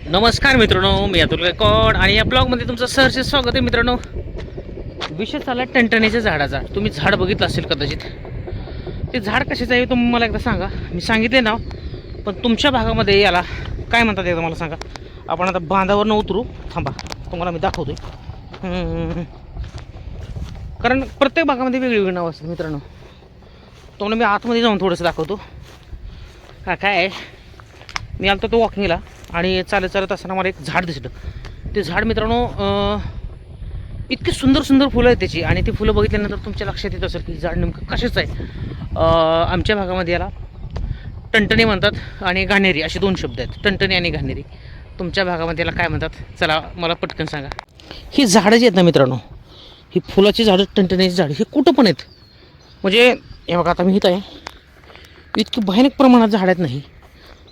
नमस्कार मित्रांनो, मी अतुल गायकवाड आणि या ब्लॉगमध्ये तुमचं सहर्ष स्वागत आहे. मित्रांनो, विषय चालला टणटणीच्या झाडाचा. तुम्ही झाड बघितलं असेल कदाचित. ते झाड कशाचं आहे तुम्ही मला एकदा सांगा. मी सांगितले नाव, पण तुमच्या भागामध्ये याला काय म्हणतात एकदा मला सांगा. आपण आता बांधावरनं उतरू. थांबा, तुम्हाला मी दाखवतोय. कारण प्रत्येक भागामध्ये वेगळी नाव असतात मित्रांनो. तुम्हाला मी आतमध्ये जाऊन थोडंसं दाखवतो. काय आहे, मी आलो तो वॉकिंगला आणि चालत चालत असताना मला एक झाड दिसलं. ते झाड मित्रांनो इतकी सुंदर सुंदर फुलं आहेत त्याची. आणि ती फुलं बघितल्यानंतर तुमच्या लक्षात येत असेल की झाड नेमकं कशाचं आहे. आमच्या भागामध्ये याला टणटणी म्हणतात आणि घाणेरी असे दोन शब्द आहेत, टणटणी आणि घाणेरी. तुमच्या भागामध्ये याला काय म्हणतात चला मला पटकन सांगा. ही झाडं जी आहेत ना मित्रांनो, ही फुलाची झाडं, टणटणीची झाडं हे कुठं पण आहेत. म्हणजे हे बघा, आता मी इथं आहे, इतकी भयानक प्रमाणात झाड आहेत. नाही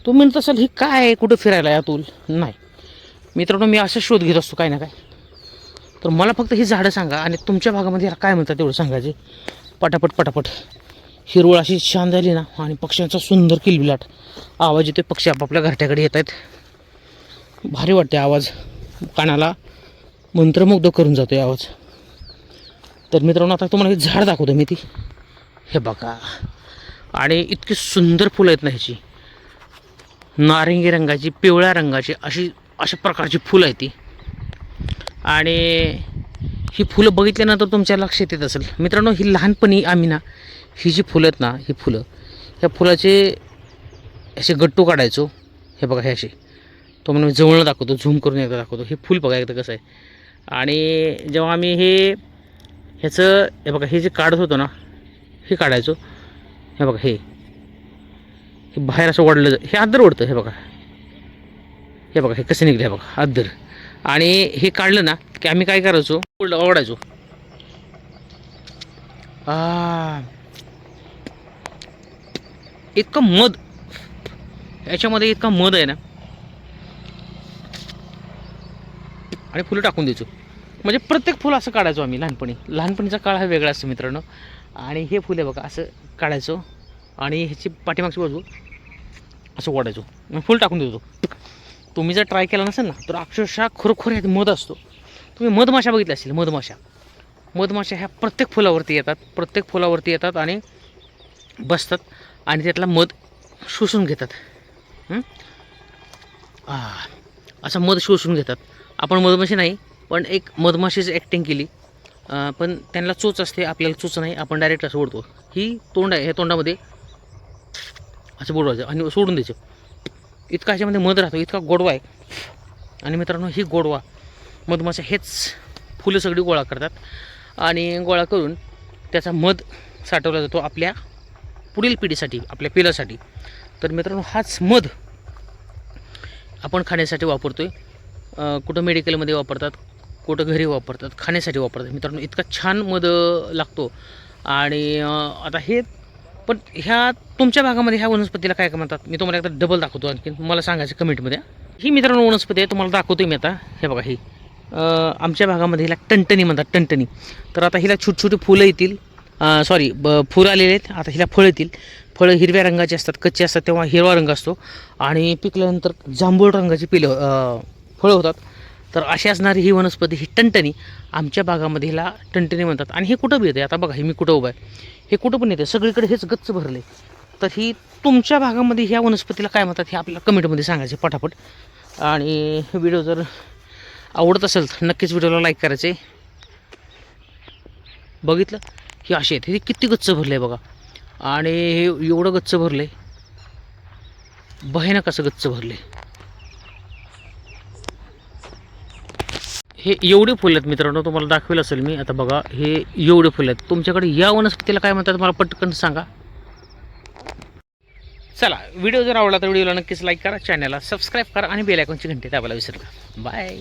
तुम्ही म्हणत असाल ही काय आहे, कुठं फिरायला आहे अतुल. नाही मित्रांनो, मी असं शोध घेत असतो काय ना काय. तर मला फक्त ही झाडं सांगा आणि तुमच्या भागामध्ये याला काय म्हणतात तेवढं सांगायचे. पटापट पटापट. हिरवळ अशी छान झाली ना आणि पक्ष्यांचा सुंदर किलबिलाट आवाज येतोय. पक्षी आपापल्या घरट्याकडे येत आहेत. भारी वाटते आवाज, कानाला मंत्रमुग्ध करून जातोय आवाज. तर मित्रांनो, आता तुम्हाला हे झाड दाखवतो मी. ती हे बघा, आणि इतकी सुंदर फुलं आहेत ना ह्याची. नारंगी रंगाची, पिवळ्या रंगाची अशा प्रकारची फुलं आहेत ती. आणि ही फुलं बघितल्यानंतर तुमच्या लक्षात येत असेल मित्रांनो, ही लहानपणी आम्ही ना ही जी फुलं आहेत ना, ही फुलं, ह्या फुलाचे असे गट्टू काढायचो. हे बघा, हे असे तुम्हाला मी जवळनं दाखवतो, झूम करून एकदा दाखवतो. हे फुल बघा एकदा कसं आहे. आणि जेव्हा आम्ही ह्याचं हे बघा, हे जे काढत होतो ना, हे काढायचो. हे बघा, हे बाहेर असं ओढलं, हे अद्दर ओढतं. हे बघा, हे बघा, हे कसं निघलं. हे बघा अद्दर. आणि हे काढलं ना की आम्ही काय करायचो, ओढायचो. इतकं मध याच्यामध्ये, इतका मध आहे ना. आणि फुलं टाकून द्यायचो. म्हणजे प्रत्येक फुलं असं काढायचो आम्ही लहानपणी. लहानपणीचा काळ हा वेगळा असतो मित्रांनो. आणि हे फुले बघा असं काढायचो आणि ह्याची पाठीमागची बाजू असं ओढायचो, फुल टाकून देतो. तुम्ही जर ट्राय केला नसेल ना तर अक्षरशः खरोखर ह्यात मध असतो. तुम्ही मधमाशा बघितल्या असतील. मधमाशा ह्या प्रत्येक फुलावरती येतात आणि बसतात आणि त्यातला मध शोषून घेतात. असं मध शोषून घेतात. आपण मधमाशी नाही, पण एक मधमाशीच ॲक्टिंग केली. पण त्यांना चोच असते, आपल्याला चोच नाही. आपण डायरेक्ट असं ओढतो. ही तोंड आहे, ह्या तोंडामध्ये असं बुडवायचं आणि सोडून द्यायचं. इतका ह्याच्यामध्ये मध राहतो, इतका गोडवा आहे. आणि मित्रांनो, ही गोडवा मधमाशा हेच फुलं सगळी गोळा करतात आणि गोळा करून त्याचा मध साठवला जातो आपल्या पुढील पिढीसाठी, आपल्या पिलासाठी. तर मित्रांनो, हाच मध आपण खाण्यासाठी वापरतो आहे. कुठं मेडिकलमध्ये वापरतात, कुठं घरी वापरतात, खाण्यासाठी वापरतात. मित्रांनो, इतका छान मध लागतो. आणि आता हे पण ह्या तुमच्या भागामध्ये ह्या वनस्पतीला काय काय म्हणतात मी तुम्हाला एकदा डबल दाखवतो. आणखी मला सांगायचं कमेंटमध्ये. ही मित्रांनो वनस्पती आहे, तुम्हाला दाखवतो मी आता. हे बघा, ही आमच्या भागामध्ये हिला टणटणी म्हणतात, टणटणी. तर आता हिला छोटी छोटी फुलं येतील. फुलं आलेले आहेत. आता हिला फळं येतील. फळं हिरव्या रंगाची असतात, कच्चे असतात तेव्हा हिरवा रंग असतो आणि पिकल्यानंतर जांभूळ रंगाची फळं होतात. तर अशी असणारी ही वनस्पती, ही टणटणी, आमच्या भागामध्ये हिला टणटणी म्हणतात. आणि हे कुठं बी येते. आता बघा, हे मी कुठं उभं आहे, हे कुठं पण येते, सगळीकडे हेच गच्च भरले. तर ही तुमच्या भागामध्ये ह्या वनस्पतीला काय म्हणतात हे आपल्याला कमेंटमध्ये सांगायचे पटापट. आणि व्हिडिओ जर आवडत असेल तर नक्कीच व्हिडिओला लाईक करायचे. बघितलं ही अशी आहेत, हे किती गच्च भरले बघा. आणि हे एवढं गच्च भरले, भयानक असं गच्च भरले. हे एवढे फुलं आहेत मित्रांनो, तुम्हाला दाखवेल असेल मी. आता बघा, हे एवढे फुलं आहेत. तुमच्याकडे या वनस्पतीला काय म्हणतात मला पटकन सांगा. चला, व्हिडिओ जर आवडला तर व्हिडिओला नक्कीच लाईक करा, चॅनलला सबस्क्राईब करा आणि बेल आयकॉनची घंटी दाबायला विसरू नका. बाय.